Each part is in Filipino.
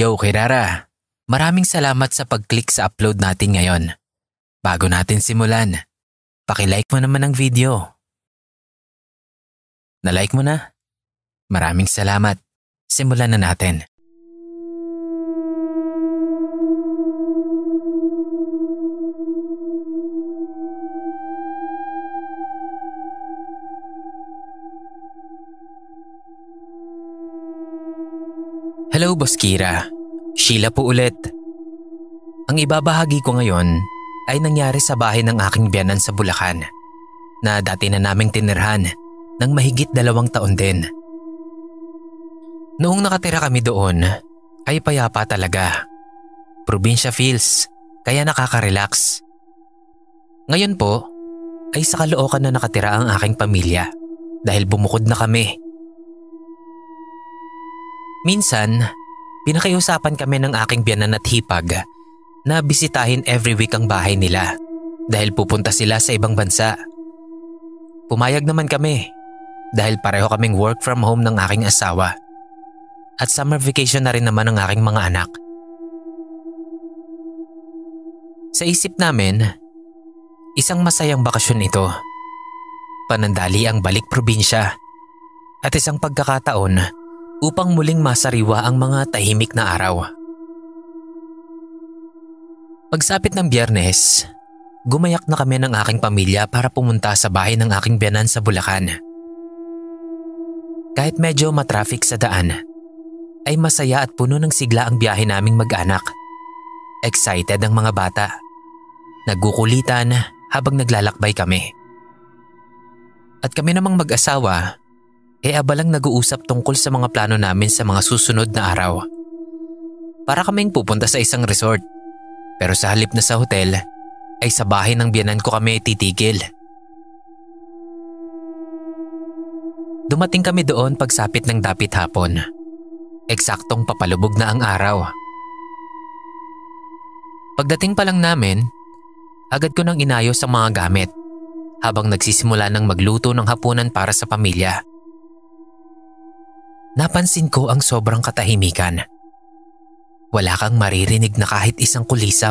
Yo, Kirara! Maraming salamat sa pag-click sa upload natin ngayon. Bago natin simulan, paki-like mo naman ang video. Na-like mo na? Maraming salamat. Simulan na natin. Hello, Boss Kira. Sheila po ulit. Ang ibabahagi ko ngayon ay nangyari sa bahay ng aking biyanan sa Bulacan na dati na naming tinirhan ng mahigit 2 taon din. Noong nakatira kami doon ay payapa talaga. Probinsya feels, kaya nakaka-relax. Ngayon po ay sa Caloocan na nakatira ang aking pamilya dahil bumukod na kami. Minsan, pinakiusapan kami ng aking biyanan at hipag na bisitahin every week ang bahay nila dahil pupunta sila sa ibang bansa. Pumayag naman kami dahil pareho kaming work from home ng aking asawa at summer vacation na rin naman ng aking mga anak. Sa isip namin, isang masayang bakasyon ito. Panandali ang balik probinsya at isang pagkakataon upang muling masariwa ang mga tahimik na araw. Pagsapit ng Biyernes, gumayak na kami ng aking pamilya para pumunta sa bahay ng aking biyanan sa Bulacan. Kahit medyo matraffic sa daan, ay masaya at puno ng sigla ang biyahe naming mag-anak. Excited ang mga bata. Nagkukulitan habang naglalakbay kami. At kami namang mag-asawa, abalang nag-uusap tungkol sa mga plano namin sa mga susunod na araw. Para kaming pupunta sa isang resort, pero sa halip na sa hotel, ay sa bahay ng biyanan ko kami titigil. Dumating kami doon pagsapit ng dapit hapon. Eksaktong papalubog na ang araw. Pagdating pa lang namin, agad ko nang inayos ang mga gamit habang nagsisimula ng magluto ng hapunan para sa pamilya. Napansin ko ang sobrang katahimikan. Wala kang maririnig na kahit isang kulisap.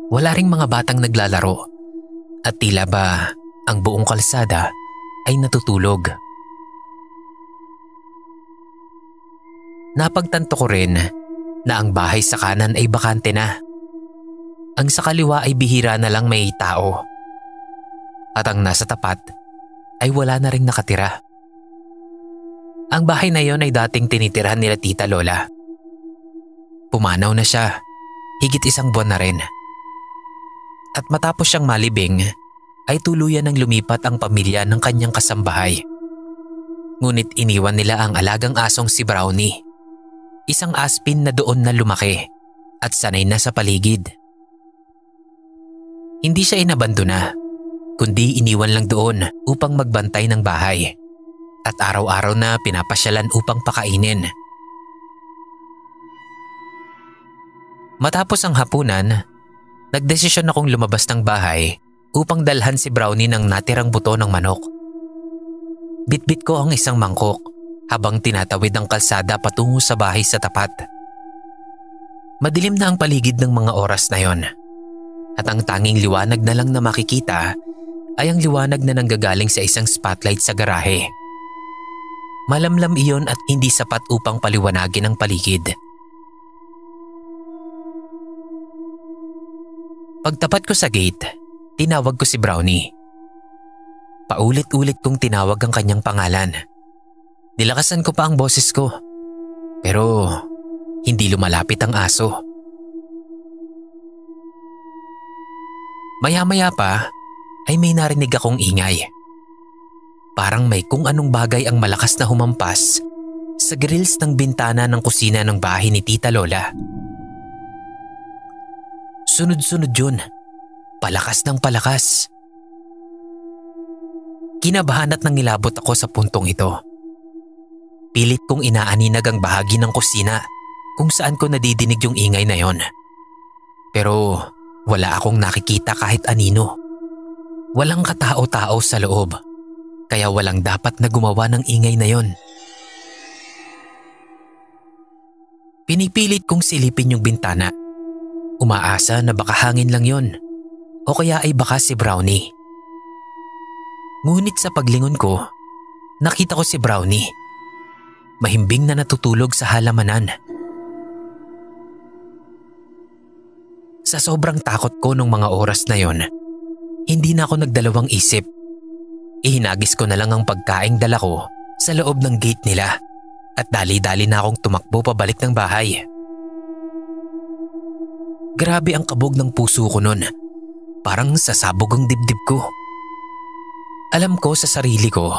Wala ring mga batang naglalaro at tila ba ang buong kalsada ay natutulog. Napagtanto ko rin na ang bahay sa kanan ay bakante na. Ang sa kaliwa ay bihira na lang may tao. At ang nasa tapat ay wala na ring nakatira. Ang bahay na yon ay dating tinitirhan nila Tita Lola. Pumanaw na siya, higit 1 buwan na rin. At matapos siyang malibing, ay tuluyan ng lumipat ang pamilya ng kanyang kasambahay. Ngunit iniwan nila ang alagang asong si Brownie, isang aspin na doon na lumaki at sanay na sa paligid. Hindi siya inabandona, kundi iniwan lang doon upang magbantay ng bahay. At araw-araw na pinapasyalan upang pakainin. Matapos ang hapunan, nagdesisyon akong lumabas ng bahay upang dalhan si Brownie ng natirang buto ng manok. Bitbit ko ang isang mangkok habang tinatawid ang kalsada patungo sa bahay sa tapat. Madilim na ang paligid ng mga oras na yon. At ang tanging liwanag na lang na makikita ay ang liwanag na nanggagaling sa isang spotlight sa garahe. Malamlam iyon at hindi sapat upang paliwanagin ang paligid. Pagtapat ko sa gate, tinawag ko si Brownie. Paulit-ulit kong tinawag ang kanyang pangalan. Nilakasan ko pa ang boses ko, pero hindi lumalapit ang aso. Maya-maya pa ay may narinig akong ingay. Parang may kung anong bagay ang malakas na humampas sa grills ng bintana ng kusina ng bahay ni Tita Lola. Sunod-sunod yun. Palakas ng palakas. Kinabahan at nangilabot ako sa puntong ito. Pilit kong inaaninag ang bahagi ng kusina kung saan ko nadidinig yung ingay na yon. Pero wala akong nakikita kahit anino. Walang katao-tao sa loob. Kaya walang dapat na gumawa ng ingay na yon. Pinipilit kong silipin yung bintana. Umaasa na baka hangin lang yon o kaya ay baka si Brownie. Ngunit sa paglingon ko, nakita ko si Brownie. Mahimbing na natutulog sa halamanan. Sa sobrang takot ko nung mga oras na yon, hindi na ako nagdalawang isip. Ihinagis ko na lang ang pagkaing dala ko sa loob ng gate nila at dali-dali na akong tumakbo pabalik ng bahay. Grabe ang kabog ng puso ko nun. Parang sasabog ang dibdib ko. Alam ko sa sarili ko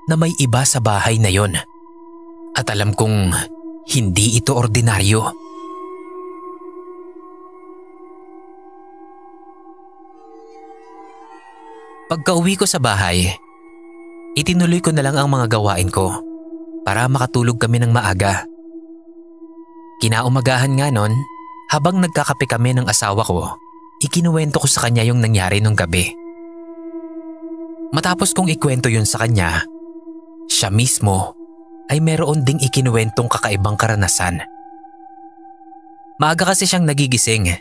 na may iba sa bahay na yon. At alam kong hindi ito ordinaryo. Pagka-uwi ko sa bahay, itinuloy ko na lang ang mga gawain ko para makatulog kami ng maaga. Kinaumagahan nga nun, habang nagkakape kami ng asawa ko, ikinuwento ko sa kanya yung nangyari nung gabi. Matapos kong ikwento yun sa kanya, siya mismo ay meron ding ikinuwentong kakaibang karanasan. Maaga kasi siyang nagigising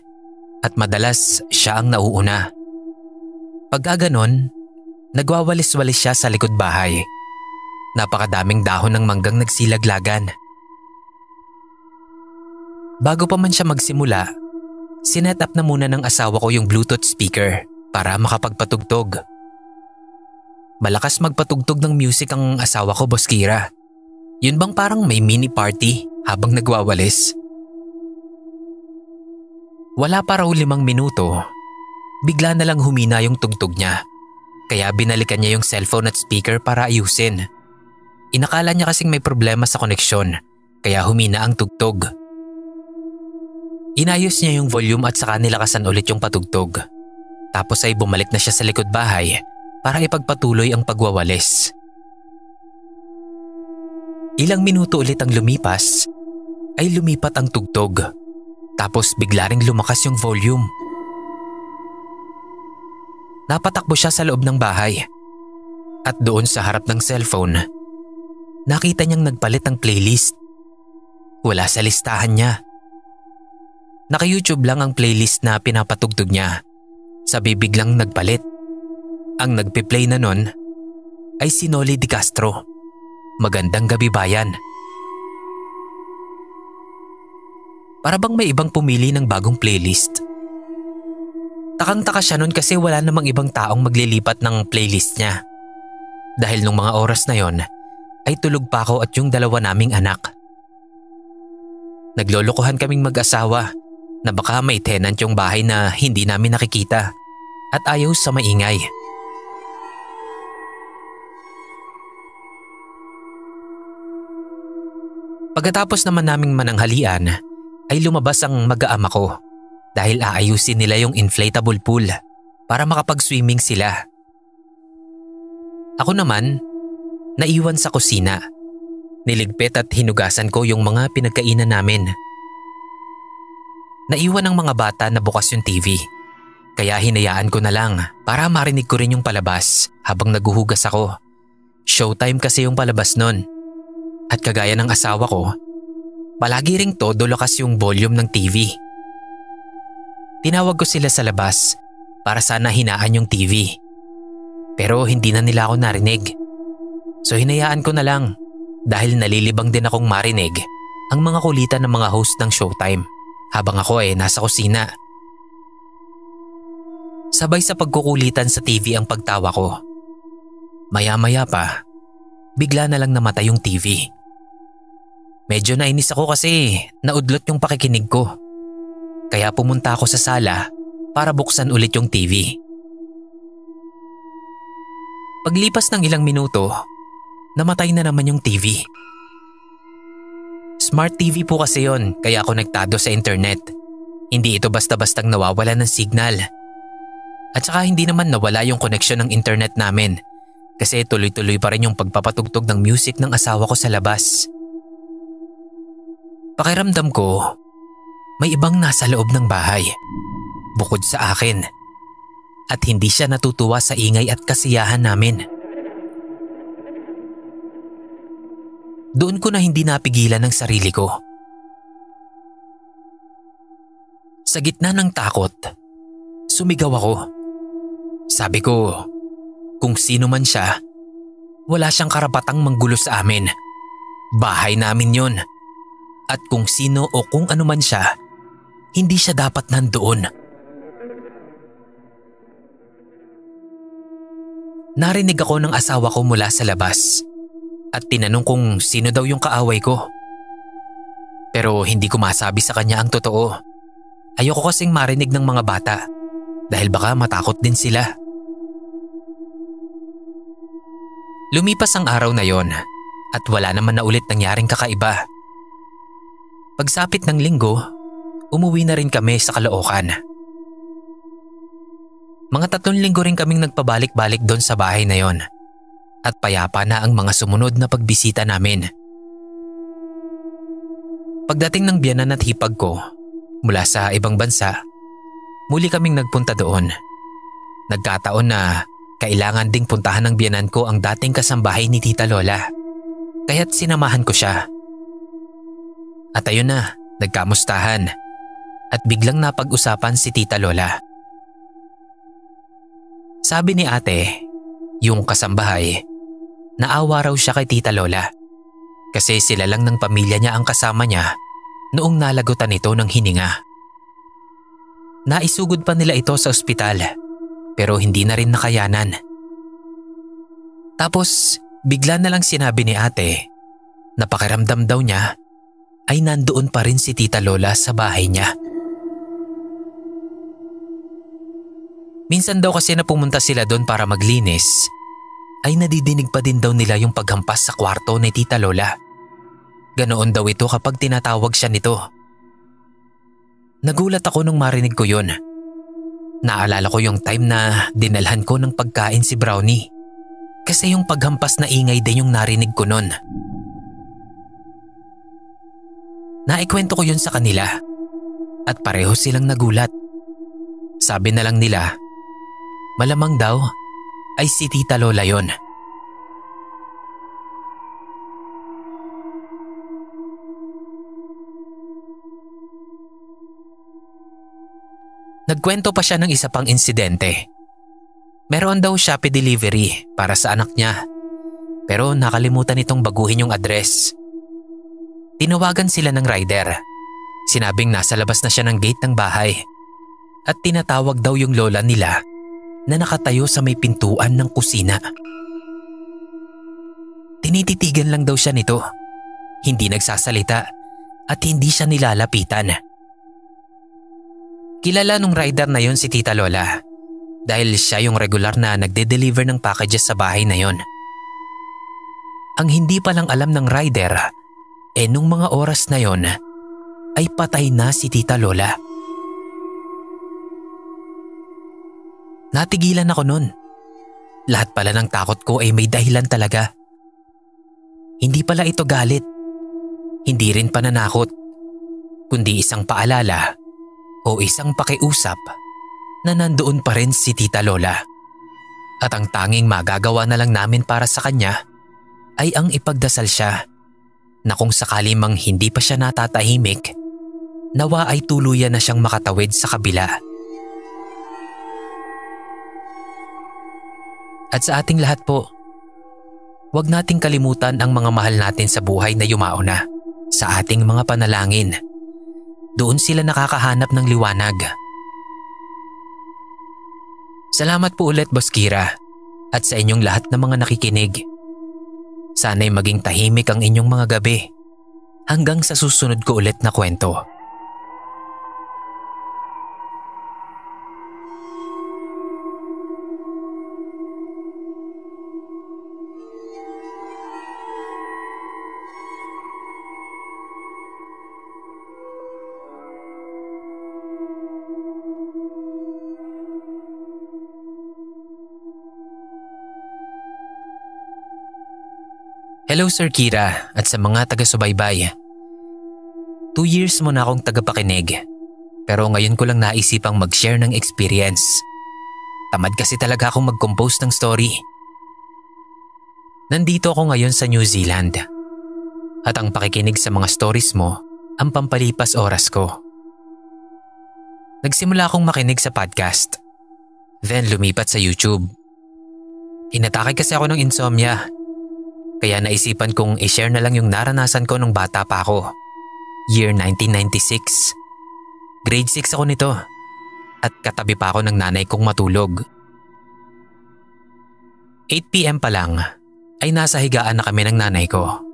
at madalas siya ang nauuna. Pagka ganon, nagwawalis-walis siya sa likod bahay. Napakadaming dahon ng manggang nagsilaglagan. Bago pa man siya magsimula, sinet up na muna ng asawa ko yung Bluetooth speaker para makapagpatugtog. Malakas magpatugtog ng music ang asawa ko, Boss Kira. Yun bang parang may mini party habang nagwawalis? Wala pa raw 5 minuto, bigla na lang humina yung tugtog niya. Kaya binalikan niya yung cellphone at speaker para ayusin. Inakala niya kasing may problema sa koneksyon, kaya humina ang tugtog. Inayos niya yung volume at saka nilakasan ulit yung patugtog. Tapos ay bumalik na siya sa likod bahay para ipagpatuloy ang pagwawalis. Ilang minuto ulit ang lumipas, ay lumipat ang tugtog. Tapos bigla ring lumakas yung volume. Napatakbo siya sa loob ng bahay. At doon sa harap ng cellphone, nakita niyang nagpalit ng playlist. Wala sa listahan niya. Naka-YouTube lang ang playlist na pinapatugtog niya. Sabi biglang nagpalit. Ang nagpi-play na nun ay si Noli De Castro. Magandang Gabi Bayan. Para bang may ibang pumili ng bagong playlist. Takang-taka siya nun kasi wala namang ibang taong maglilipat ng playlist niya. Dahil nung mga oras na yon, ay tulog pa ako at yung 2 naming anak. Naglolokohan kaming mag-asawa na baka may tenant yung bahay na hindi namin nakikita at ayaw sa maingay. Pagkatapos naman naming mananghalian, ay lumabas ang mag-aama ko dahil aayusin nila yung inflatable pool para makapag-swimming sila. Ako naman, naiwan sa kusina. Niligpit at hinugasan ko yung mga pinagkainan namin. Naiwan ng mga bata na bukas yung TV, kaya hinayaan ko na lang para marinig ko rin yung palabas habang naguhugas ako. Showtime kasi yung palabas nun. At kagaya ng asawa ko, palagi ring todo lakas yung volume ng TV. Tinawag ko sila sa labas para sana hinaan yung TV. Pero hindi na nila ako narinig. So hinayaan ko na lang dahil nalilibang din akong marinig ang mga kulitan ng mga host ng Showtime habang ako nasa kusina. Sabay sa pagkukulitan sa TV ang pagtawa ko. Maya-maya pa, bigla na lang namatay yung TV. Medyo nainis ako kasi naudlot yung pakikinig ko. Kaya pumunta ako sa sala para buksan ulit yung TV. Paglipas ng ilang minuto, namatay na naman yung TV. Smart TV po kasi yon, kaya konektado sa internet. Hindi ito basta-bastang nawawala ng signal. At saka hindi naman nawala yung koneksyon ng internet namin kasi tuloy-tuloy pa rin yung pagpapatugtog ng music ng asawa ko sa labas. Pakiramdam ko, may ibang nasa loob ng bahay, bukod sa akin. At hindi siya natutuwa sa ingay at kasiyahan namin. Doon ko na hindi napigilan ng sarili ko. Sa gitna ng takot, sumigaw ako. Sabi ko, kung sino man siya, wala siyang karapatang manggulo sa amin. Bahay namin yon. At kung sino o kung ano man siya, hindi siya dapat nandoon. Narinig ako ng asawa ko mula sa labas at tinanong kung sino daw yung kaaway ko. Pero hindi ko masabi sa kanya ang totoo. Ayoko kasing marinig ng mga bata dahil baka matakot din sila. Lumipas ang araw na yon at wala naman na ulit nangyaring kakaiba. Pagsapit ng linggo, umuwi na rin kami sa Caloocan. Mga 3 linggo rin kaming nagpabalik-balik doon sa bahay na yon at payapa na ang mga sumunod na pagbisita namin. Pagdating ng biyanan at hipag ko mula sa ibang bansa, muli kaming nagpunta doon. Nagkataon na kailangan ding puntahan ng biyanan ko ang dating kasambahay ni Tita Lola, kaya't sinamahan ko siya. At ayun na, nagkamustahan at biglang napag-usapan si Tita Lola. Sabi ni ate, yung kasambahay, naawa raw siya kay Tita Lola kasi sila lang ng pamilya niya ang kasama niya noong nalagutan ito ng hininga. Naisugod pa nila ito sa ospital pero hindi na rin nakayanan. Tapos bigla na lang sinabi ni ate na pakiramdam daw niya ay nandoon pa rin si Tita Lola sa bahay niya. Minsan daw kasi na pumunta sila doon para maglinis, ay nadidinig pa din daw nila yung paghampas sa kwarto ni Tita Lola. Ganoon daw ito kapag tinatawag siya nito. Nagulat ako nung marinig ko yun. Naalala ko yung time na dinalhan ko ng pagkain si Brownie kasi yung paghampas na ingay din yung narinig ko nun. Naikwento ko yun sa kanila at pareho silang nagulat. Sabi na lang nila, malamang daw ay si Tita Lola yon. Nagkwento pa siya ng isa pang insidente. Meron daw Shopee delivery para sa anak niya pero nakalimutan itong baguhin yung address. Tinawagan sila ng rider. Sinabing nasa labas na siya ng gate ng bahay at tinatawag daw yung lola nila na nakatayo sa may pintuan ng kusina. Tinititigan lang daw siya nito. Hindi nagsasalita at hindi siya nilalapitan. Kilala nung rider na yon si Tita Lola dahil siya yung regular na nagde-deliver ng packages sa bahay na yon. Ang hindi pa lang alam ng rider, nung mga oras na yon ay patay na si Tita Lola. Natigilan ako nun. Lahat pala ng takot ko ay may dahilan talaga. Hindi pala ito galit. Hindi rin pananakot. Kundi isang paalala o isang pakiusap na nandoon pa rin si Tita Lola. At ang tanging magagawa na lang namin para sa kanya ay ang ipagdasal siya na kung sakali mang hindi pa siya natatahimik, nawa ay tuluyan na siyang makatawid sa kabila. At sa ating lahat po, huwag nating kalimutan ang mga mahal natin sa buhay na yumauna sa ating mga panalangin. Doon sila nakakahanap ng liwanag. Salamat po ulit, Boss Kira, at sa inyong lahat ng mga nakikinig. Sana'y maging tahimik ang inyong mga gabi hanggang sa susunod ko ulit na kwento. Hello Sir Kira at sa mga taga-subaybay. 2 years mo na akong tagapakinig pero ngayon ko lang naisipang mag-share ng experience. Tamad kasi talaga akong mag-compose ng story. Nandito ako ngayon sa New Zealand at ang pakikinig sa mga stories mo ang pampalipas oras ko. Nagsimula akong makinig sa podcast. Then lumipat sa YouTube. Inatake kasi ako ng insomnia. Kaya naisipan kong i-share na lang yung naranasan ko nung bata pa ako. Year 1996. Grade 6 ako nito. At katabi pa ako ng nanay kong matulog. 8 PM pa lang ay nasa higaan na kami ng nanay ko.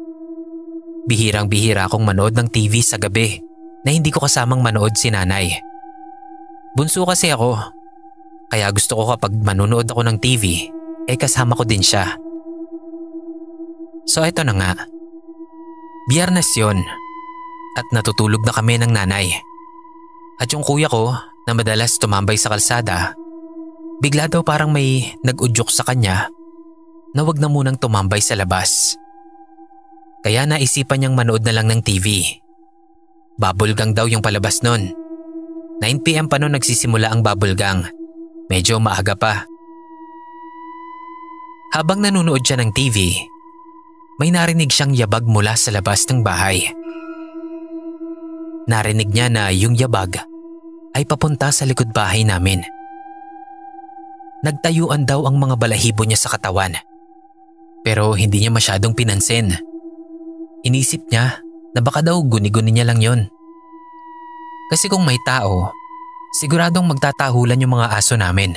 Bihirang-bihira akong manood ng TV sa gabi na hindi ko kasamang manood si nanay. Bunso kasi ako, kaya gusto ko kapag manunood ako ng TV, kasama ko din siya. So eto na nga, Biyernes yon at natutulog na kami ng nanay. At yung kuya ko na madalas tumambay sa kalsada, bigla daw parang may nag-udyok sa kanya na wag na munang tumambay sa labas. Kaya naisipan niyang manood na lang ng TV. Bubble gang daw yung palabas nun. 9 PM pa noon nagsisimula ang bubble gang. Medyo maaga pa. Habang nanonood siya ng TV, may narinig siyang yabag mula sa labas ng bahay. Narinig niya na yung yabag ay papunta sa likod bahay namin. Nagtayuan daw ang mga balahibo niya sa katawan. Pero hindi niya masyadong pinansin. Inisip niya na baka daw guni-guni niya lang yon. Kasi kung may tao, siguradong magtatahulan yung mga aso namin.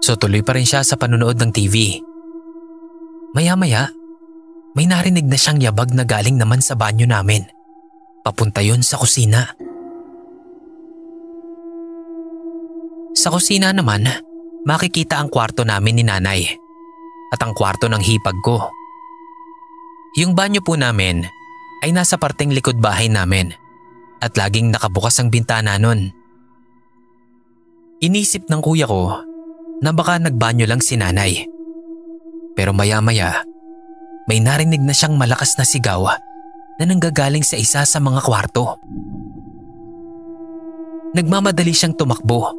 So tuloy pa rin siya sa panunood ng TV. Maya-maya, may narinig na siyang yabag na galing naman sa banyo namin. Papunta yun sa kusina. Sa kusina naman, makikita ang kwarto namin ni nanay at ang kwarto ng hipag ko. Yung banyo po namin ay nasa parteng likod bahay namin at laging nakabukas ang bintana nun. Inisip ng kuya ko na baka nagbanyo lang si nanay. Pero maya-maya, may narinig na siyang malakas na sigaw na nanggagaling sa isa sa mga kwarto. Nagmamadali siyang tumakbo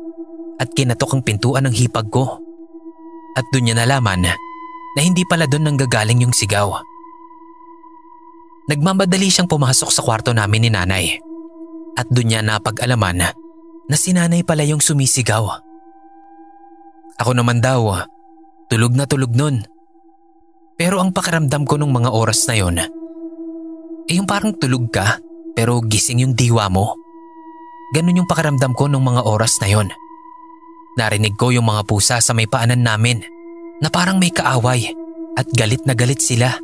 at kinatok ang pintuan ng hipag ko. At doon niya nalaman na hindi pala doon nanggagaling yung sigaw. Nagmamadali siyang pumasok sa kwarto namin ni nanay at doon niya napag-alaman na si nanay pala yung sumisigaw. Ako naman daw, tulog na tulog nun. Pero ang pakiramdam ko nung mga oras na yon, yung parang tulog ka pero gising yung diwa mo. Ganun yung pakiramdam ko nung mga oras na yon. Narinig ko yung mga pusa sa may paanan namin na parang may kaaway at galit na galit sila.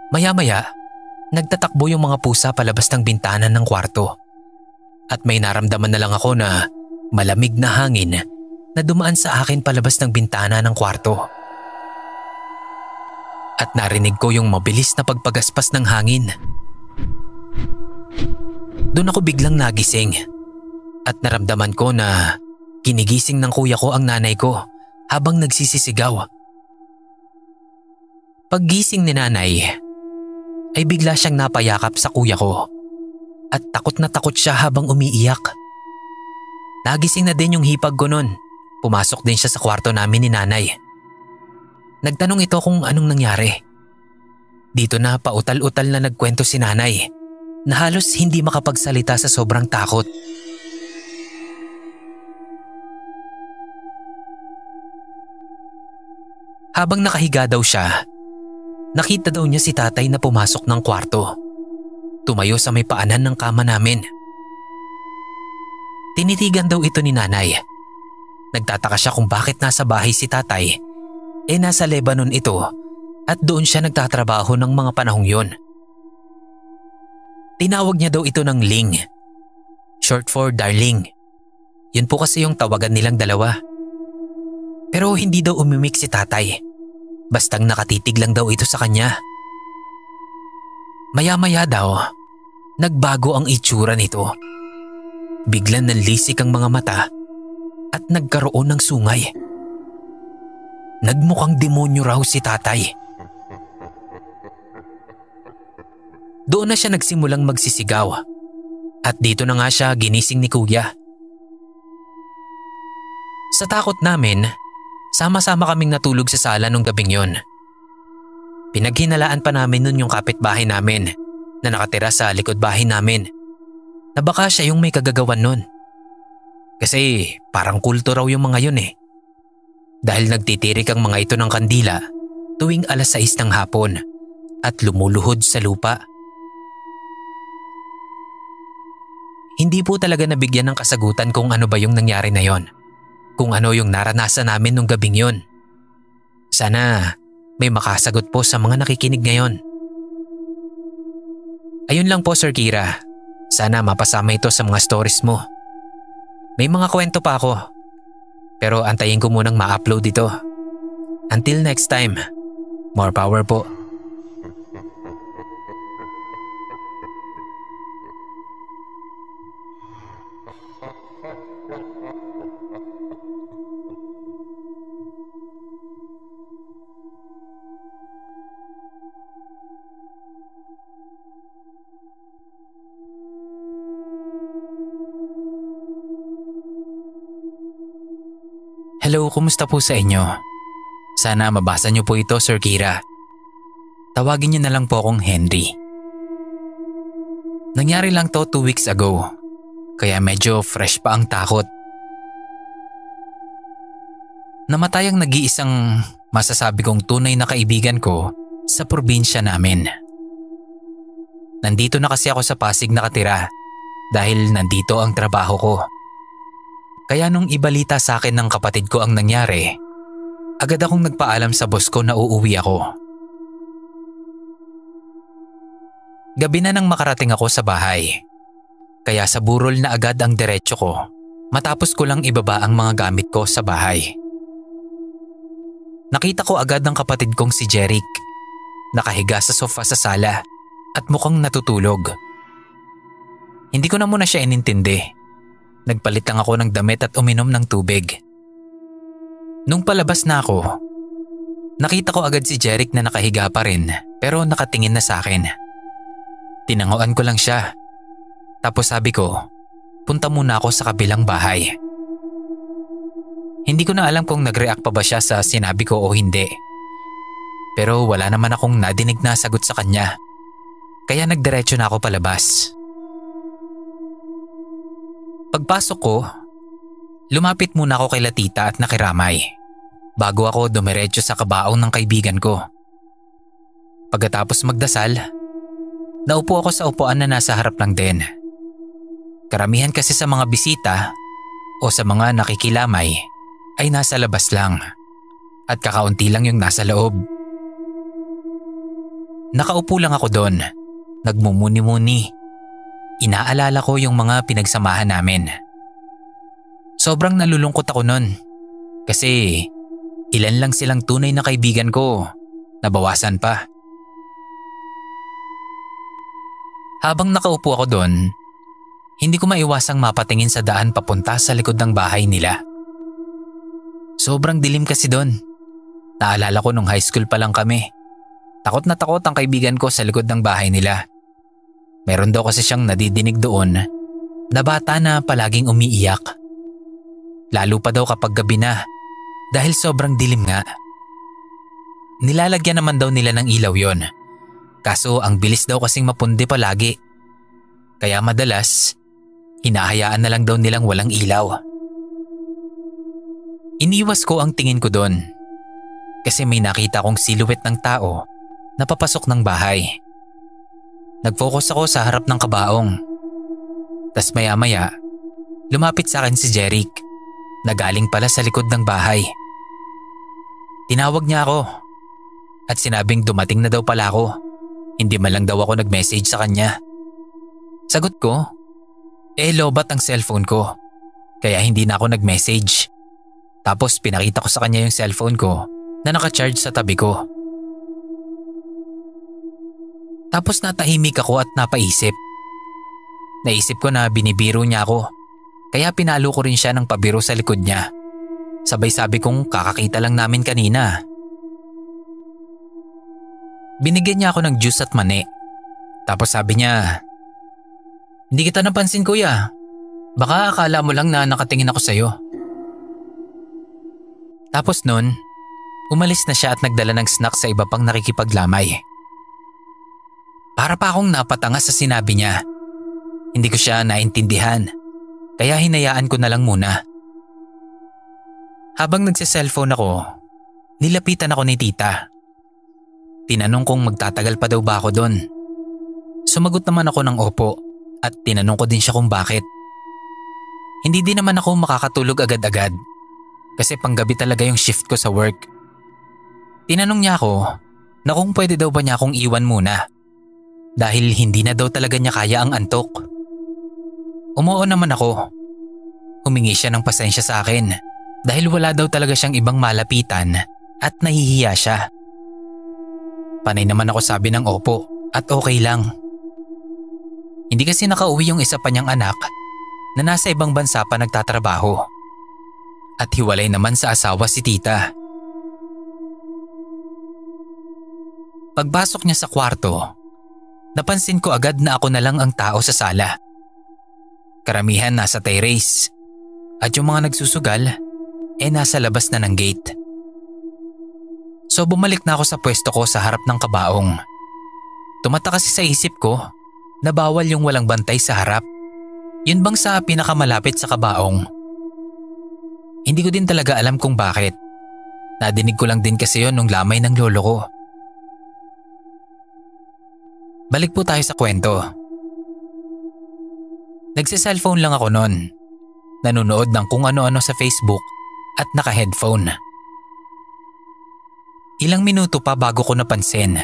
Maya-maya, nagtatakbo yung mga pusa palabas ng bintana ng kwarto. At may naramdaman na lang ako na malamig na hangin na dumaan sa akin palabas ng bintana ng kwarto. At narinig ko yung mabilis na pagpagaspas ng hangin. Doon ako biglang nagising at naramdaman ko na ginigising ng kuya ko ang nanay ko habang nagsisisigaw. Paggising ni nanay, ay bigla siyang napayakap sa kuya ko at takot na takot siya habang umiiyak. Nagising na din yung hipag ko nun. Pumasok din siya sa kwarto namin ni nanay. Nagtanong ito kung anong nangyari. Dito na pautal-utal na nagkwento si nanay na halos hindi makapagsalita sa sobrang takot. Habang nakahiga daw siya, nakita daw niya si tatay na pumasok ng kwarto. Tumayo sa may paanan ng kama namin. Tinitigan daw ito ni nanay. Nagtataka siya kung bakit nasa bahay si tatay. Nasa Lebanon ito at doon siya nagtatrabaho ng mga panahong yon. Tinawag niya daw ito ng Ling. Short for darling. Yun po kasi yung tawagan nilang dalawa. Pero hindi daw umimik si tatay. Bastang nakatitig lang daw ito sa kanya. Maya-maya daw, nagbago ang itsura nito. Biglang nanlisik ang mga mata at nagkaroon ng sungay. Nagmukhang demonyo raw si tatay. Doon na siya nagsimulang magsisigaw at dito na nga siya ginising ni kuya. Sa takot namin, sama-sama kaming natulog sa sala nung gabing yon. Pinaghinalaan pa namin nun yung kapitbahay namin na nakatira sa likod bahay namin na baka siya yung may kagagawan nun. Kasi parang kulto raw yung mga yun eh. Dahil nagtitirik ang mga ito ng kandila tuwing 6:00 ng hapon at lumuluhod sa lupa. Hindi po talaga nabigyan ng kasagutan kung ano ba yung nangyari na yon. Kung ano yung naranasan namin nung gabing yun. Sana may makasagot po sa mga nakikinig ngayon. Ayun lang po Sir Kira. Sana mapasama ito sa mga stories mo. May mga kwento pa ako. Pero antayin ko munang ma-upload ito. Until next time, more power po. Hello, kumusta po sa inyo? Sana mabasa niyo po ito, Sir Kira. Tawagin niyo na lang po akong Henry. Nangyari lang to 2 weeks ago, kaya medyo fresh pa ang takot. Namatay ang nag-iisang masasabi kong tunay na kaibigan ko sa probinsya namin. Nandito na kasi ako sa Pasig nakatira dahil nandito ang trabaho ko. Kaya nung ibalita sa akin ng kapatid ko ang nangyari, agad akong nagpaalam sa boss ko na uuwi ako. Gabi na nang makarating ako sa bahay, kaya sa burol na agad ang diretso ko matapos ko lang ibaba ang mga gamit ko sa bahay. Nakita ko agad ang kapatid kong si Jeric, nakahiga sa sofa sa sala at mukhang natutulog. Hindi ko na muna siya inintindi. Nagpalit lang ako ng damit at uminom ng tubig. Nung palabas na ako, nakita ko agad si Jeric na nakahiga pa rin pero nakatingin na sa akin. Tinanguan ko lang siya. Tapos sabi ko, punta muna ako sa kabilang bahay. Hindi ko na alam kung nag-react pa ba siya sa sinabi ko o hindi. Pero wala naman akong nadinig na sagot sa kanya. Kaya nagdiretso na ako palabas. Pagpasok ko, lumapit muna ako kay Tita at nakiramay bago ako dumiretso sa kabaong ng kaibigan ko. Pagkatapos magdasal, naupo ako sa upuan na nasa harap lang din. Karamihan kasi sa mga bisita o sa mga nakikilamay ay nasa labas lang at kakaunti lang yung nasa loob. Nakaupo lang ako doon, nagmumuni-muni. Inaalala ko yung mga pinagsamahan namin. Sobrang nalulungkot ako nun kasi ilan lang silang tunay na kaibigan ko, nabawasan pa. Habang nakaupo ako doon, hindi ko maiwasang mapatingin sa daan papunta sa likod ng bahay nila. Sobrang dilim kasi doon. Naalala ko nung high school pa lang kami. Takot na takot ang kaibigan ko sa likod ng bahay nila. Meron daw kasi siyang nadidinig doon na bata na palaging umiiyak. Lalo pa daw kapag gabi na dahil sobrang dilim nga. Nilalagyan naman daw nila ng ilaw yon. Kaso ang bilis daw kasing mapundi palagi. Kaya madalas, hinahayaan na lang daw nilang walang ilaw. Iniwas ko ang tingin ko doon kasi may nakita kong silhouette ng tao na papasok ng bahay. Nag-focus ako sa harap ng kabaong. Tas maya-maya, lumapit sa akin si Jeric na galing pala sa likod ng bahay. Tinawag niya ako at sinabing dumating na daw pala ako. Hindi man lang daw ako nag-message sa kanya. Sagot ko, lobat ang cellphone ko kaya hindi na ako nag-message. Tapos pinakita ko sa kanya yung cellphone ko na naka-charge sa tabi ko. Tapos natahimik ako at napaisip. Naisip ko na binibiro niya ako, kaya pinalo ko rin siya ng pabiro sa likod niya. Sabay sabi kong kakakita lang namin kanina. Binigyan niya ako ng juice at mani. Tapos sabi niya, "Hindi kita napansin kuya. Baka akala mo lang na nakatingin ako sa'yo." Tapos nun, umalis na siya at nagdala ng snack sa iba pang nakikipaglamay. Para pa akong napatanga sa sinabi niya. Hindi ko siya naintindihan, kaya hinayaan ko na lang muna. Habang nagse-cellphone ako, nilapitan ako ni tita. Tinanong kung magtatagal pa daw ba ako doon. Sumagot naman ako ng opo at tinanong ko din siya kung bakit. Hindi din naman ako makakatulog agad-agad kasi panggabi talaga yung shift ko sa work. Tinanong niya ako na kung pwede daw ba niya akong iwan muna dahil hindi na daw talaga niya kaya ang antok. Umuo naman ako. Humingi siya ng pasensya sa akin dahil wala daw talaga siyang ibang malapitan at nahihiya siya. Panay naman ako sabi ng opo at okay lang. Hindi kasi nakauwi yung isa pa niyang anak na nasa ibang bansa pa nagtatrabaho. At hiwalay naman sa asawa si tita. Pagpasok niya sa kwarto, napansin ko agad na ako na lang ang tao sa sala. Karamihan nasa terrace at yung mga nagsusugal nasa labas na ng gate. So bumalik na ako sa pwesto ko sa harap ng kabaong. Tumata kasi sa isip ko na bawal yung walang bantay sa harap. Yun bang sa pinakamalapit sa kabaong? Hindi ko din talaga alam kung bakit. Nadinig ko lang din kasi yun nung lamay ng lolo ko. Balik po tayo sa kwento. Nagse-cellphone lang ako noon. Nanonood ng kung ano-ano sa Facebook at naka-headphone. Ilang minuto pa bago ko napansin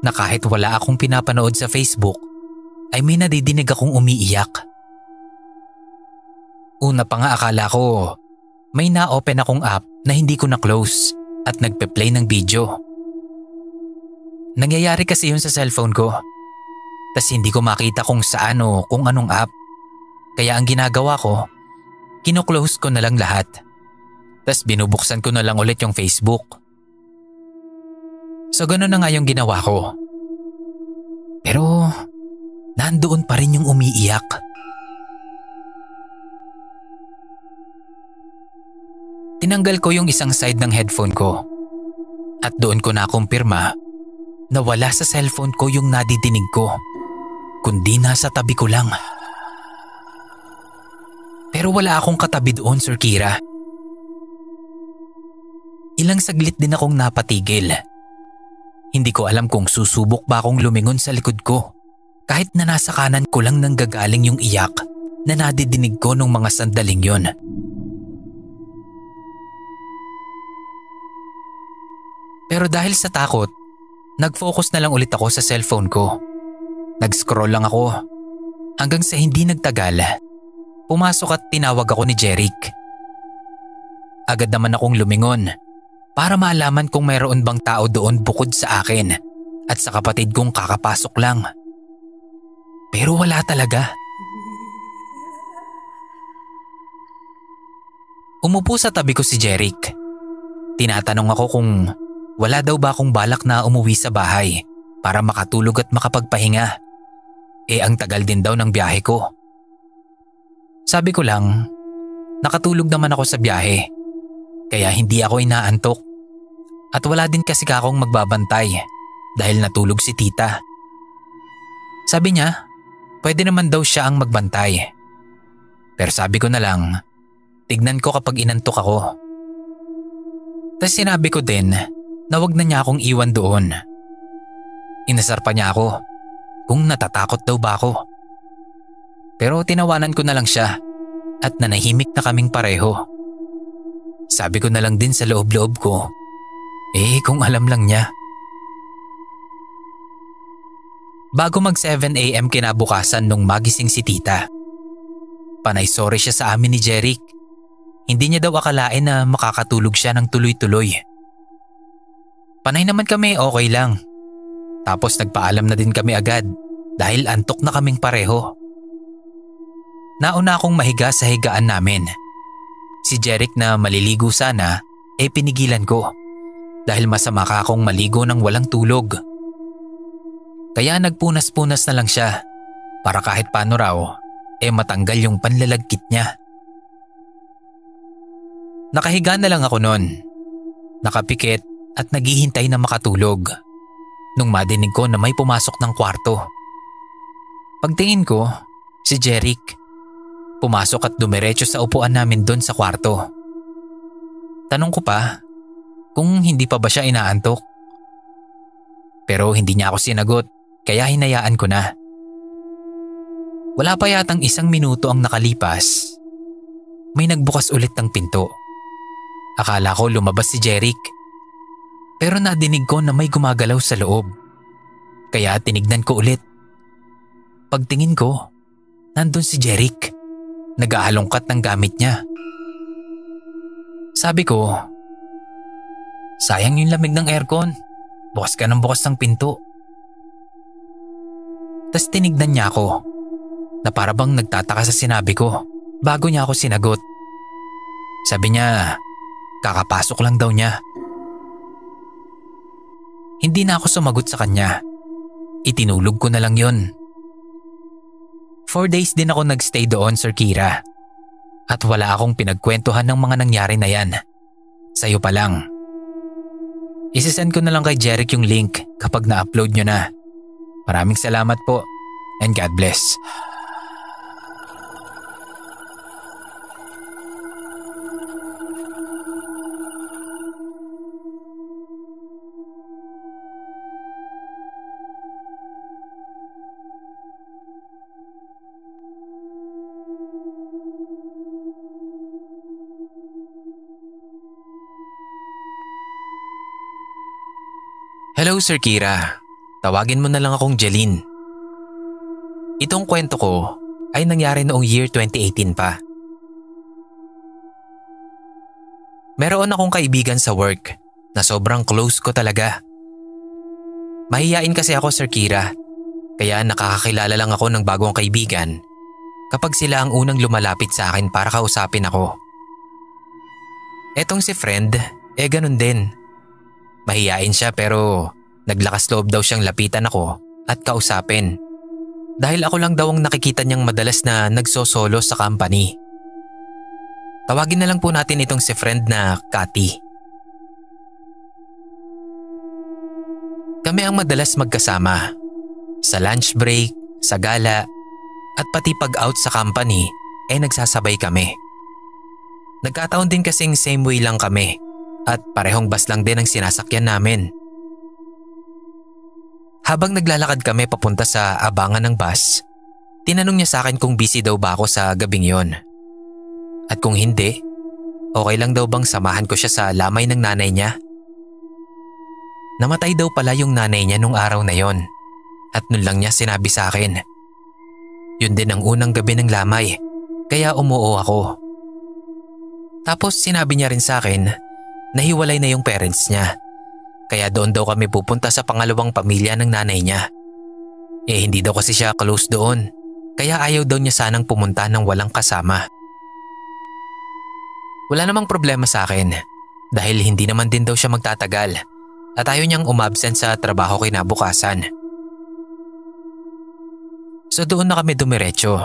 na kahit wala akong pinapanood sa Facebook ay may nadidinig akong umiiyak. Una pa nga akala ko may na-open akong app na hindi ko na-close at nagpe-play ng video. Nangyayari kasi yun sa cellphone ko. Tas hindi ko makita kung saan o kung anong app. Kaya ang ginagawa ko, kino-close ko na lang lahat. Tas binubuksan ko na lang ulit yung Facebook. So gano'n na nga yung ginawa ko. Pero nandoon pa rin yung umiiyak. Tinanggal ko yung isang side ng headphone ko at doon ko nakumpirma na wala sa cellphone ko yung nadidinig ko, kundi nasa tabi ko lang. Pero wala akong katabi doon, Sir Kira. Ilang saglit din akong napatigil. Hindi ko alam kung susubok ba akong lumingon sa likod ko kahit na nasa kanan ko lang nanggagaling yung iyak na nadidinig ko nung mga sandaling yon. Pero dahil sa takot, nag-focus na lang ulit ako sa cellphone ko. Nag-scroll lang ako hanggang sa hindi nagtagal. Pumasok at tinawag ako ni Jeric. Agad naman akong lumingon para maalaman kung mayroon bang tao doon bukod sa akin at sa kapatid kong kakapasok lang. Pero wala talaga. Umupo sa tabi ko si Jeric. Tinatanong ako kung wala daw ba akong balak na umuwi sa bahay para makatulog at makapagpahinga. Ang tagal din daw ng biyahe ko. Sabi ko lang, nakatulog naman ako sa biyahe, kaya hindi ako inaantok. At wala din kasi akong magbabantay dahil natulog si tita. Sabi niya, pwede naman daw siya ang magbantay. Pero sabi ko na lang, tignan ko kapag inantok ako. Tapos sinabi ko din na wag na niya akong iwan doon. Inasar pa niya ako kung natatakot daw ba ako. Pero tinawanan ko na lang siya at nanahimik na kaming pareho. Sabi ko na lang din sa loob-loob ko, kung alam lang niya. Bago mag 7 AM kinabukasan nung magising si tita, panay sorry siya sa amin ni Jeric. Hindi niya daw akalain na makakatulog siya ng tuloy-tuloy. Panay naman kami okay lang. Tapos nagpaalam na din kami agad dahil antok na kaming pareho. Nauna akong mahiga sa higaan namin. Si Jeric na maliligo sana pinigilan ko dahil masama ka akong maligo ng walang tulog. Kaya nagpunas-punas na lang siya para kahit paano raw matanggal yung panlalagkit niya. Nakahiga na lang ako noon, nakapikit at naghihintay na makatulog. nung madinig ko na may pumasok ng kwarto. Pagtingin ko, si Jeric. Pumasok at dumiretso sa upuan namin doon sa kwarto. Tanong ko pa kung hindi pa ba siya inaantok. Pero hindi niya ako sinagot kaya hinayaan ko na. Wala pa yatang 1 minuto ang nakalipas. May nagbukas ulit ng pinto. Akala ko lumabas si Jeric. Pero nadinig ko na may gumagalaw sa loob. Kaya tinignan ko ulit. Pagtingin ko, nandun si Jeric. Nag-aalongkat ng gamit niya. Sabi ko, sayang yung lamig ng aircon. Bukas ka ng bukas ng pinto. Tas tinignan niya ako na para bang nagtataka sa sinabi ko bago niya ako sinagot. Sabi niya, kakapasok lang daw niya. Hindi na ako sumagot sa kanya. Itinulog ko na lang yun. 4 days din ako nagstay doon, Sir Kira. At wala akong pinagkwentuhan ng mga nangyari na yan. Sa'yo pa lang. Isisend ko na lang kay Jeric yung link kapag na-upload nyo na. Maraming salamat po and God bless. Hello Sir Kira, tawagin mo na lang akong Jeline. Itong kwento ko ay nangyari noong year 2018 pa. Meron akong kaibigan sa work na sobrang close ko talaga. Mahiyain kasi ako Sir Kira, kaya nakakakilala lang ako ng bagong kaibigan kapag sila ang unang lumalapit sa akin para kausapin ako. Etong si friend, ganun din. Mahiyain siya pero naglakas loob daw siyang lapitan ako at kausapin. Dahil ako lang daw ang nakikita niyang madalas na nagsosolo sa company. Tawagin na lang po natin itong si friend na Cathy. Kami ang madalas magkasama. Sa lunch break, sa gala, at pati pag-out sa company ay nagsasabay kami. Nagkataon din kasing same way lang kami. At parehong bus lang din ang sinasakyan namin. Habang naglalakad kami papunta sa abangan ng bus, tinanong niya sa akin kung busy daw ba ako sa gabing yon. At kung hindi, okay lang daw bang samahan ko siya sa lamay ng nanay niya? Namatay daw pala yung nanay niya nung araw na yon. At nun lang niya sinabi sa akin. Yun din ang unang gabi ng lamay, kaya umuo ako. Tapos sinabi niya rin sa akin nahiwalay na yung parents niya. Kaya doon daw kami pupunta sa pangalawang pamilya ng nanay niya. Hindi daw kasi siya close doon. Kaya ayaw daw niya sanang pumunta ng walang kasama. Wala namang problema sa akin. Dahil hindi naman din daw siya magtatagal. At ayaw niyang umabsent sa trabaho kinabukasan. So doon na kami dumiretso.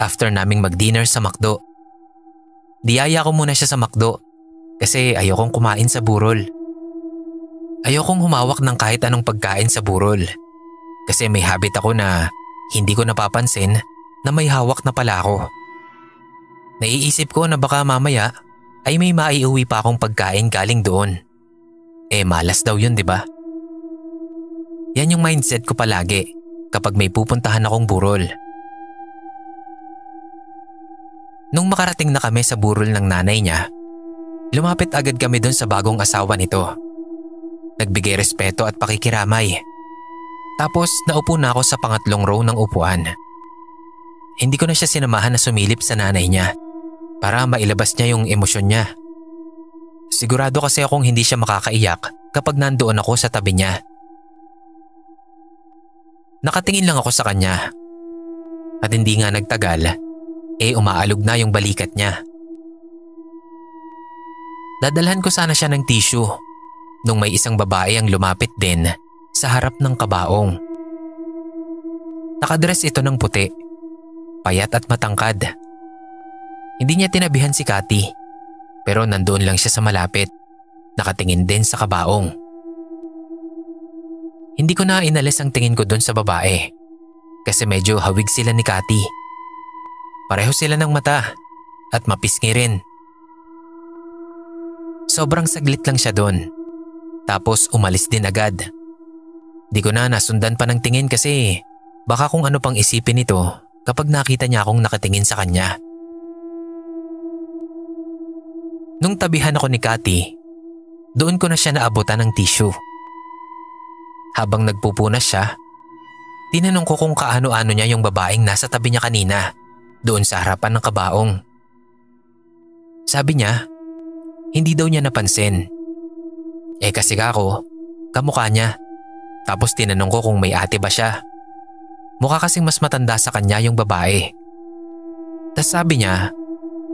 After naming mag-dinner sa McDo. Diyaya ko muna siya sa McDo. Kasi ayokong kumain sa burol. Ayokong humawak ng kahit anong pagkain sa burol. Kasi may habit ako na hindi ko napapansin na may hawak na pala ako. Naiisip ko na baka mamaya ay may maiuwi pa akong pagkain galing doon. Malas daw yun, di ba? Yan yung mindset ko palagi kapag may pupuntahan akong burol. Nung makarating na kami sa burol ng nanay niya, lumapit agad kami doon sa bagong asawa nito. Nagbigay respeto at pakikiramay. Tapos naupo na ako sa pangatlong row ng upuan. Hindi ko na siya sinamahan na sumilip sa nanay niya para mailabas niya yung emosyon niya. Sigurado kasi akong hindi siya makakaiyak kapag nandoon ako sa tabi niya. Nakatingin lang ako sa kanya. At hindi nga nagtagal, umaalog na yung balikat niya. Dadalhan ko sana siya ng tissue nung may isang babae ang lumapit din sa harap ng kabaong. Nakadress ito ng puti, payat at matangkad. Hindi niya tinabihan si Cathy pero nandoon lang siya sa malapit, nakatingin din sa kabaong. Hindi ko na inalis ang tingin ko doon sa babae kasi medyo hawig sila ni Cathy. Pareho sila ng mata at mapisngi rin. Sobrang saglit lang siya doon. Tapos umalis din agad. Di ko na nasundan pa ng tingin kasi baka kung ano pang isipin nito kapag nakita niya akong nakatingin sa kanya. Nung tabihan ako ni Cathy, doon ko na siya naabutan ng tissue. Habang nagpupunas siya, tinanong ko kung kaano-ano niya yung babaeng nasa tabi niya kanina doon sa harapan ng kabaong. Sabi niya, hindi daw niya napansin. Kasi ako, kamukha niya. Tapos tinanong ko kung may ate ba siya. Mukha kasing mas matanda sa kanya yung babae. Tas sabi niya,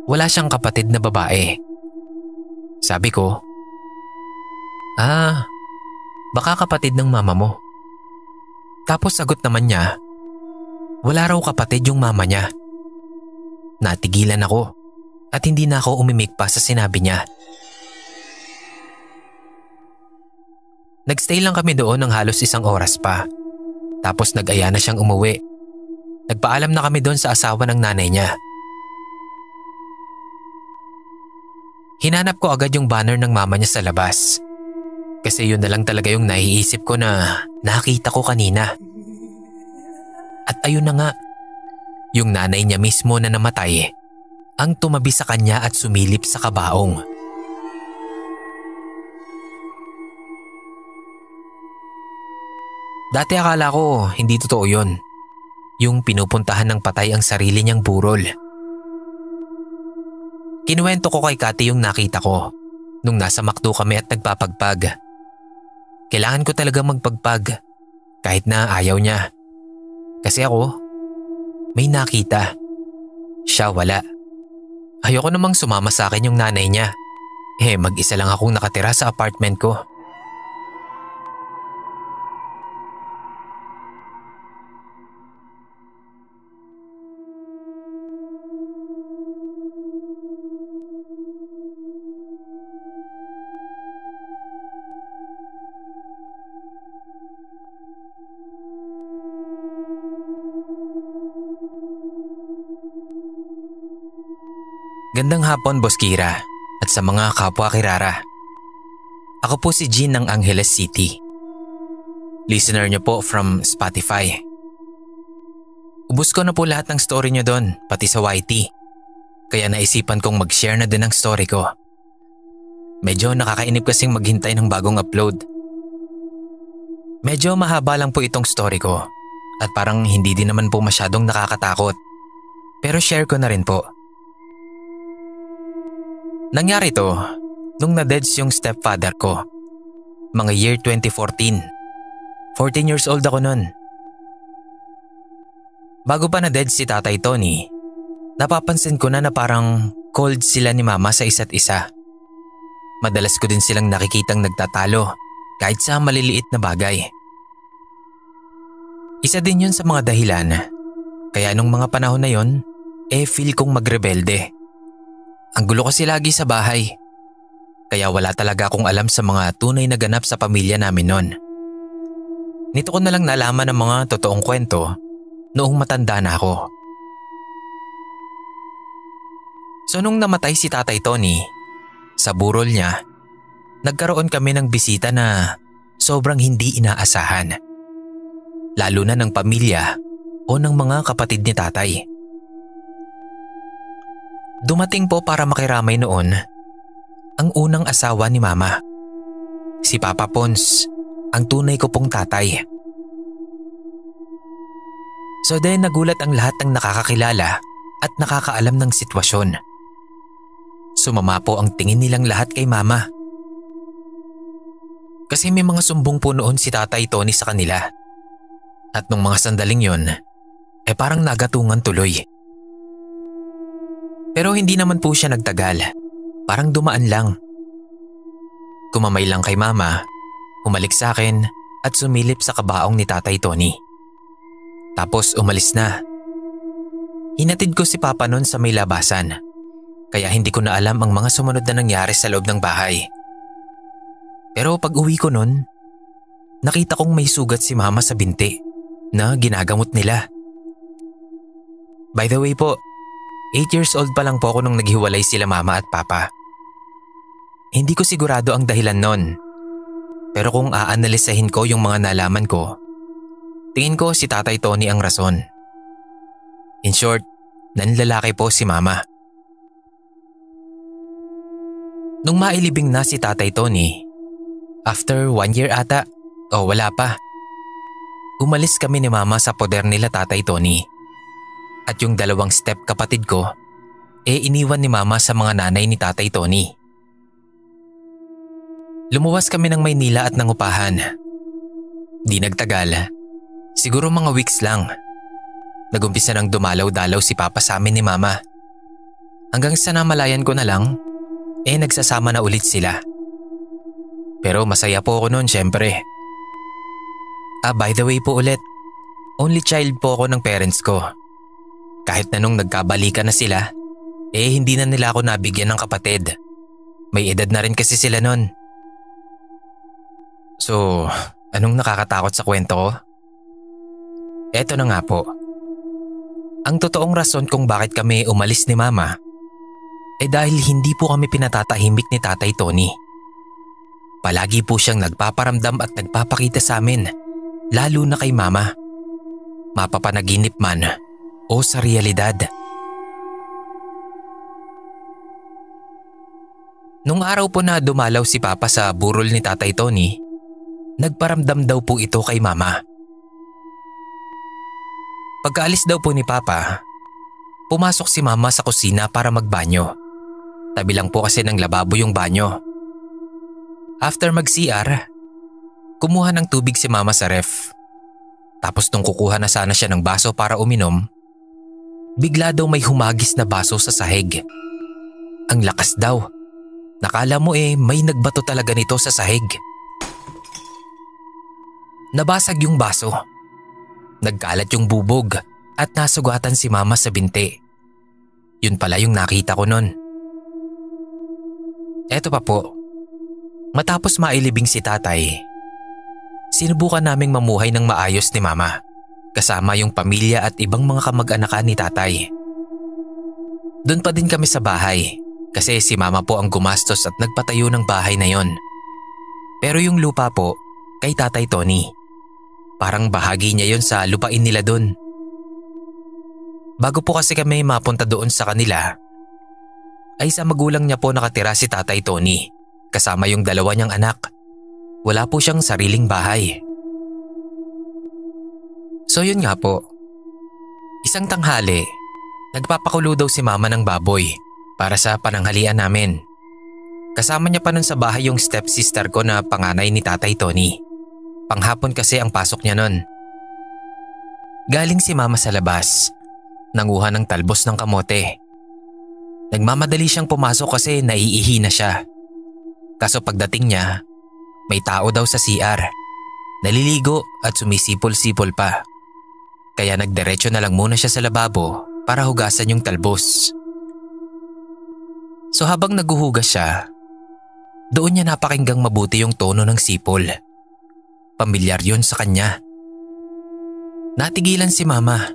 wala siyang kapatid na babae. Sabi ko, baka kapatid ng mama mo. Tapos sagot naman niya, wala raw kapatid yung mama niya. Natigilan ako at hindi na ako umimik pa sa sinabi niya. Nagstay lang kami doon ng halos 1 oras pa. Tapos nag-aya na siyang umuwi. Nagpaalam na kami doon sa asawa ng nanay niya. Hinanap ko agad yung banner ng mama niya sa labas. Kasi yun na lang talaga yung naiisip ko na nakita ko kanina. At ayun na nga, yung nanay niya mismo na namatay ang tumabi sa kanya at sumilip sa kabaong. Dati akala ko hindi totoo yun. Yung pinupuntahan ng patay ang sarili niyang burol. Kinuwento ko kay Cathy yung nakita ko nung nasa McDo kami at nagpapagpag. Kailangan ko talaga magpagpag kahit na ayaw niya. Kasi ako, may nakita. Siya wala. Ayoko namang sumama sa akin yung nanay niya. Mag-isa lang akong nakatira sa apartment ko. Gandang hapon, Boss Kira, at sa mga kapwa Kirara. Ako po si Jean ng Angeles City. Listener niyo po from Spotify. Ubus ko na po lahat ng story niyo doon, pati sa YT. Kaya naisipan kong mag-share na din ang story ko. Medyo nakakainip kasing maghintay ng bagong upload. Medyo mahaba lang po itong story ko at parang hindi din naman po masyadong nakakatakot. Pero share ko na rin po. Nangyari to nung na-deads yung stepfather ko. Mga year 2014. 14 years old ako nun. Bago pa na-deads si Tatay Tony, napapansin ko na parang cold sila ni Mama sa isa't isa. Madalas ko din silang nakikitang nagtatalo kahit sa maliliit na bagay. Isa din yun sa mga dahilan kaya nung mga panahon na yun, feel kong magrebelde. Ang gulo kasi lagi sa bahay. Kaya wala talaga akong alam sa mga tunay na ganap sa pamilya namin noon. Nito ko na lang nalaman ang mga totoong kwento noong matanda na ako. So nung namatay si Tatay Tony, sa burol niya, nagkaroon kami ng bisita na sobrang hindi inaasahan. Lalo na ng pamilya o ng mga kapatid ni Tatay. Dumating po para makiramay noon ang unang asawa ni Mama. Si Papa Pons, ang tunay ko pong tatay. So then nagulat ang lahat ng nakakakilala at nakakaalam ng sitwasyon. Sumama po ang tingin nilang lahat kay Mama. Kasi may mga sumbong po noon si Tatay Tony sa kanila. At nung mga sandaling yon, parang nagatungan tuloy. Pero hindi naman po siya nagtagal. Parang dumaan lang. Kumamay lang kay Mama, humalik sa akin at sumilip sa kabaong ni Tatay Tony. Tapos umalis na. Hinatid ko si Papa noon sa may labasan. Kaya hindi ko na alam ang mga sumunod na nangyari sa loob ng bahay. Pero pag uwi ko noon, nakita kong may sugat si mama sa binti na ginagamot nila. By the way po, 8 years old pa lang po ako nung naghiwalay sila mama at papa. Hindi ko sigurado ang dahilan nun. Pero kung aanalisahin ko yung mga nalaman ko, tingin ko si Tatay Tony ang rason. In short, nanlalaki po si mama. Nung mailibing na si Tatay Tony, after 1 year ata, o wala pa, umalis kami ni mama sa poder nila Tatay Tony. At yung 2 step kapatid ko, iniwan ni mama sa mga nanay ni Tatay Tony. Lumuwas kami ng Maynila at nangupahan. Di nagtagal, siguro mga weeks lang. Nagumpisa nang dumalaw-dalaw si Papa sa amin ni Mama. Hanggang sa namalayan ko na lang, nagsasama na ulit sila. Pero masaya po ako noon syempre. By the way po ulit, only child po ako ng parents ko. Kahit na nung nagkabalikan na sila, hindi na nila ako nabigyan ng kapatid. May edad na rin kasi sila noon. So, anong nakakatakot sa kwento ko? Eto na nga po. Ang totoong rason kung bakit kami umalis ni Mama dahil hindi po kami pinatatahimik ni Tatay Tony. Palagi po siyang nagpaparamdam at nagpapakita sa amin, lalo na kay Mama. Mapapanaginip man o sa realidad. Nung araw po na dumalaw si Papa sa burol ni Tatay Tony, nagparamdam daw po ito kay Mama. Pagkaalis daw po ni Papa, pumasok si Mama sa kusina para magbanyo. Tabi lang po kasi ng lababo yung banyo. After mag-CR, kumuha ng tubig si Mama sa ref. Tapos nung kukuha na sana siya ng baso para uminom, bigla daw may humagis na baso sa sahig. Ang lakas daw. Nakala mo may nagbato talaga nito sa sahig. Nabasag yung baso. Nagkalat yung bubog at nasugatan si Mama sa binti. Yun pala yung nakita ko nun. Eto pa po. Matapos mailibing si Tatay, sinubukan naming mamuhay ng maayos ni Mama kasama yung pamilya at ibang mga kamag-anakan ni Tatay. Doon pa din kami sa bahay kasi si Mama po ang gumastos at nagpatayo ng bahay na yon. Pero yung lupa po kay Tatay Tony. Parang bahagi niya yon sa lupain nila doon. Bago po kasi kami mapunta doon sa kanila, ay sa magulang niya po nakatira si Tatay Tony kasama yung 2 niyang anak. Wala po siyang sariling bahay. So yun nga po. Isang tanghali, nagpapakulo daw si Mama ng baboy para sa pananghalian namin. Kasama niya pa nun sa bahay yung stepsister ko na panganay ni Tatay Tony. Panghapon kasi ang pasok niya nun. Galing si Mama sa labas. Nanguha ng talbos ng kamote. Nagmamadali siyang pumasok kasi naiihi na siya. Kaso pagdating niya, may tao daw sa CR. Naliligo at sumisipol-sipol pa. Kaya nagdiretso na lang muna siya sa lababo para hugasan yung talbos. So habang naguhugas siya, doon niya napakinggang mabuti yung tono ng sipol. Pamilyar yun sa kanya. Natigilan si Mama.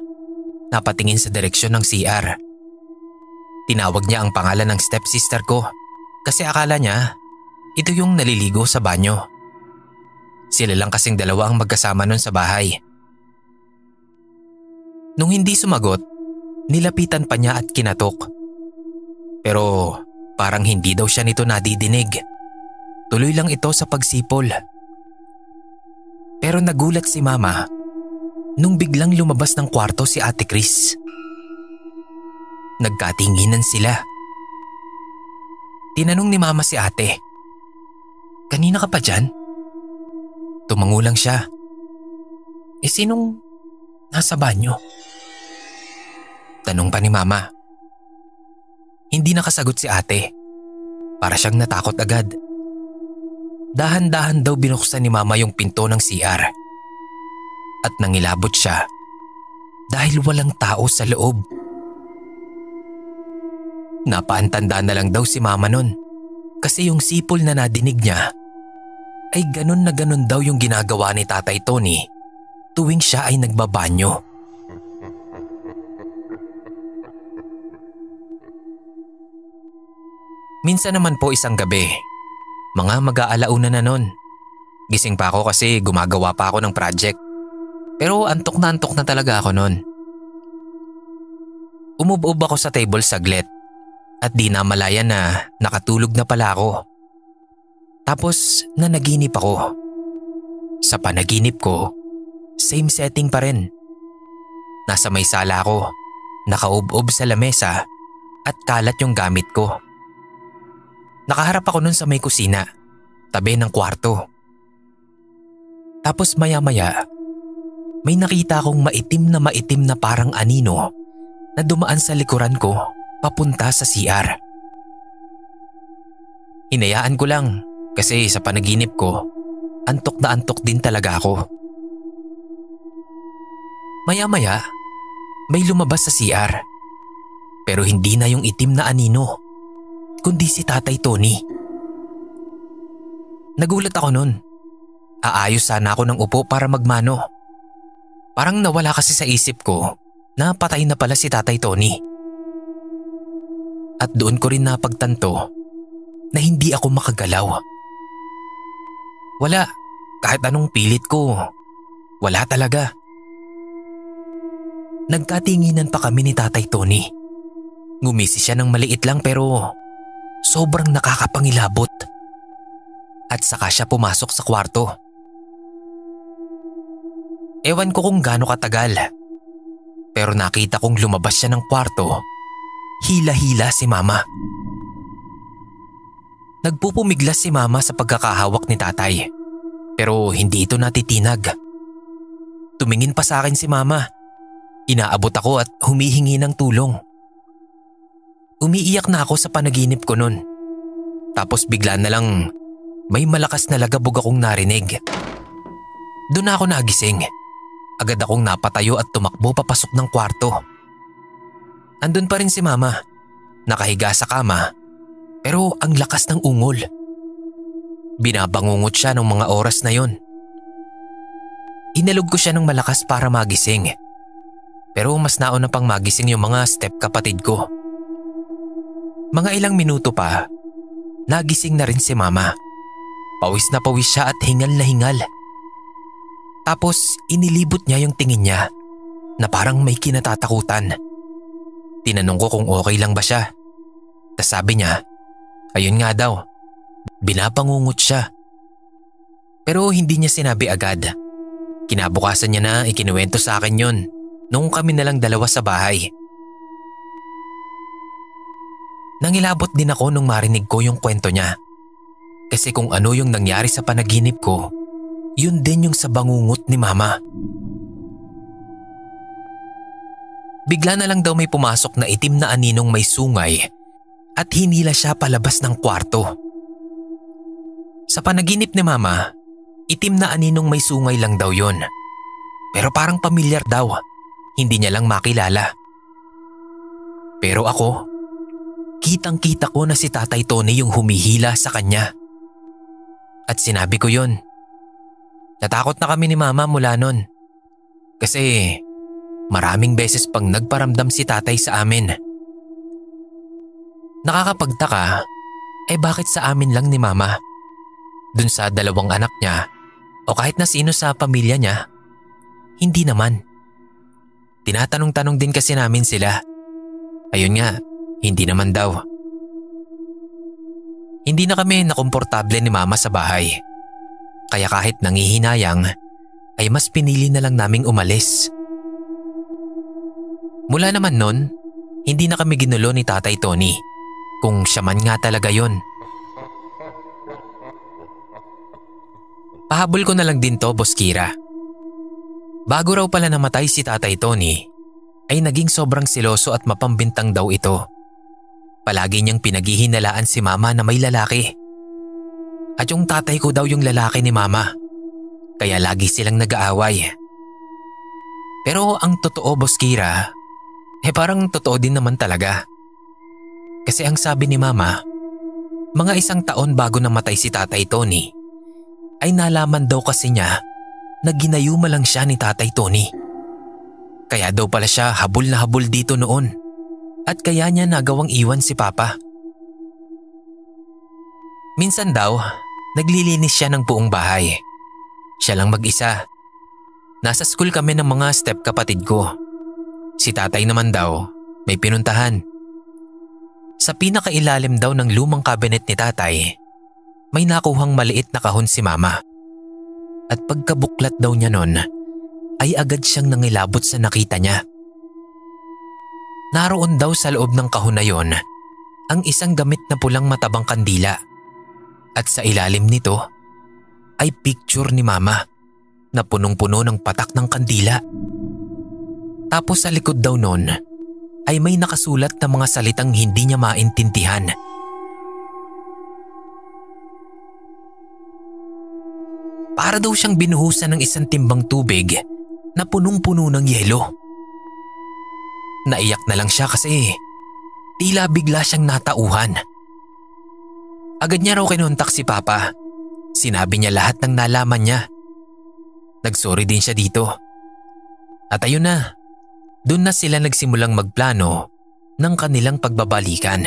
Napatingin sa direksyon ng CR. Tinawag niya ang pangalan ng stepsister ko kasi akala niya ito yung naliligo sa banyo. Sila lang kasing 2 ang magkasama nun sa bahay. Nung hindi sumagot, nilapitan pa niya at kinatok. Pero parang hindi daw siya nito nadidinig. Tuloy lang ito sa pagsipol. Pero nagulat si Mama nung biglang lumabas ng kwarto si Ate Chris. Nagkatinginan sila. Tinanong ni Mama si Ate, "Kanina ka pa dyan?" Tumango lang siya. Sinong nasa banyo? Tanong pa ni Mama. Hindi nakasagot si Ate. Para siyang natakot agad. Dahan-dahan daw binuksan ni Mama yung pinto ng CR. At nangilabot siya dahil walang tao sa loob. Napaantanda na lang daw si Mama nun kasi yung sipol na nadinig niya ay ganun na ganun daw yung ginagawa ni Tatay Tony tuwing siya ay nagbabanyo. Minsan naman po isang gabi, mga mag-aalauna na nun. Gising pa ako kasi gumagawa pa ako ng project. Pero antok na talaga ako nun. Umubob ako sa table saglit at di namalayan na nakatulog na pala ako. Tapos nanaginip ako. Sa panaginip ko, same setting pa rin. Nasa may sala ako, nakaubob sa lamesa at kalat yung gamit ko. Nakaharap ako nun sa may kusina, tabi ng kwarto. Tapos maya-maya, may nakita akong maitim na parang anino na dumaan sa likuran ko papunta sa CR. Hinayaan ko lang kasi sa panaginip ko, antok na antok din talaga ako. Maya-maya, may lumabas sa CR. Pero hindi na yung itim na anino, kundi si Tatay Tony. Nagulat ako nun. Aayos sana ako ng upo para magmano. Parang nawala kasi sa isip ko na patay na pala si Tatay Tony. At doon ko rin napagtanto na hindi ako makagalaw. Wala, kahit anong pilit ko, wala talaga. Nagkatinginan pa kami ni Tatay Tony. Ngumisi siya ng maliit lang pero sobrang nakakapangilabot. At saka siya pumasok sa kwarto. Ewan ko kung gaano katagal. Pero nakita kong lumabas siya ng kwarto. Hila-hila si Mama. Nagpupumiglas si Mama sa pagkakahawak ni Tatay. Pero hindi ito natitinag. Tumingin pa sa akin si Mama. Inaabot ako at humihingi ng tulong. Umiiyak na ako sa panaginip ko nun. Tapos bigla na lang may malakas na lagabog akong narinig. Doon na ako nagising. Agad akong napatayo at tumakbo papasok ng kwarto. Andun pa rin si Mama, nakahiga sa kama, pero ang lakas ng ungol. Binabangungot siya ng mga oras na yon. Inalog ko siya ng malakas para magising. Pero mas nauna pang magising yung mga step kapatid ko. Mga ilang minuto pa, nagising na rin si Mama. Pawis na pawis siya at hingal na hingal. Tapos inilibot niya yung tingin niya na parang may kinatatakutan. Tinanong ko kung okay lang ba siya. Tas sabi niya, ayun nga daw, binabangungot siya. Pero hindi niya sinabi agad. Kinabukasan niya na ikinuwento sa akin yun nung kami nalang dalawa sa bahay. Nangilabot din ako nung marinig ko yung kwento niya. Kasi kung ano yung nangyari sa panaginip ko, yun din yung sa bangungot ni Mama. Bigla na lang daw may pumasok na itim na aninong may sungay at hinila siya palabas ng kwarto. Sa panaginip ni Mama, itim na aninong may sungay lang daw yun. Pero parang pamilyar daw, hindi niya lang makilala. Pero ako, kitang-kita ko na si Tatay Tony yung humihila sa kanya. At sinabi ko yun. Natakot na kami ni Mama mula nun. Kasi maraming beses pang nagparamdam si Tatay sa amin. Nakakapagtaka, bakit sa amin lang ni Mama? Dun sa dalawang anak niya o kahit na sino sa pamilya niya, hindi naman. Tinatanong-tanong din kasi namin sila. Ayun nga, hindi naman daw. Hindi na kami nakomportable ni Mama sa bahay. Kaya kahit nangihinayang, ay mas pinili na lang naming umalis. Mula naman nun, hindi na kami ginulo ni Tatay Tony kung siya man nga talaga yon. Pahabol ko na lang din to, Boss Kira. Bago raw pala namatay si Tatay Tony, ay naging sobrang seloso at mapambintang daw ito. Palagi niyang pinaghihinalaan si Mama na may lalaki. At yung tatay ko daw yung lalaki ni Mama. Kaya lagi silang nag-aaway. Pero ang totoo, Boss Kira, parang totoo din naman talaga. Kasi ang sabi ni Mama, mga 1 taon bago namatay si Tatay Tony, ay nalaman daw kasi niya na ginayuma lang siya ni Tatay Tony. Kaya daw pala siya habol na habol dito noon at kaya niya nagawang iwan si Papa. Minsan daw, naglilinis siya ng buong bahay. Siya lang mag-isa. Nasa school kami ng mga step kapatid ko. Si Tatay naman daw, may pinuntahan. Sa pinakailalim daw ng lumang kabinet ni Tatay, may nakuhang maliit na kahon si Mama. At pagkabuklat daw niya nun, ay agad siyang nangilabot sa nakita niya. Naroon daw sa loob ng kahon na yon ang isang gamit na pulang matabang kandila. At sa ilalim nito ay picture ni Mama na punong-puno ng patak ng kandila. Tapos sa likod daw nun ay may nakasulat na mga salitang hindi niya maintindihan. Para daw siyang binuhusan ng isang timbang tubig na punong-puno ng yelo. Naiyak na lang siya kasi tila bigla siyang natauhan. Agad niya raw kinontak si Papa. Sinabi niya lahat ng nalaman niya. Nagsorry din siya dito. At ayun na, doon na sila nagsimulang magplano ng kanilang pagbabalikan.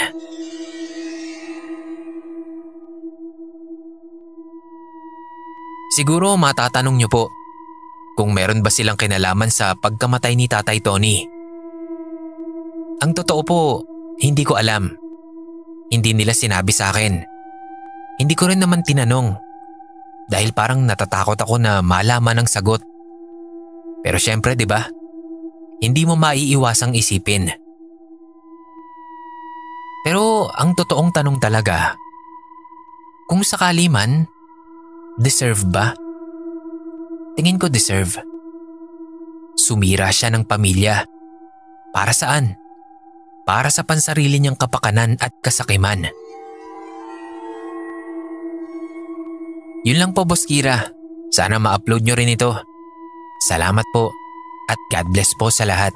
Siguro matatanong niyo po kung meron ba silang kinalaman sa pagkamatay ni Tatay Tony. Ang totoo po, hindi ko alam. Hindi nila sinabi sa akin. Hindi ko rin naman tinanong dahil parang natatakot ako na malaman ang sagot. Pero syempre, 'di ba? Hindi mo maiiwasang isipin. Pero ang totoong tanong talaga, kung sakali man, deserve ba? Tingin ko deserve. Sumira siya ng pamilya. Para saan? Para sa pansarili niyang kapakanan at kasakiman. Yun lang po, Boss Kira. Sana ma-upload nyo rin ito. Salamat po at God bless po sa lahat.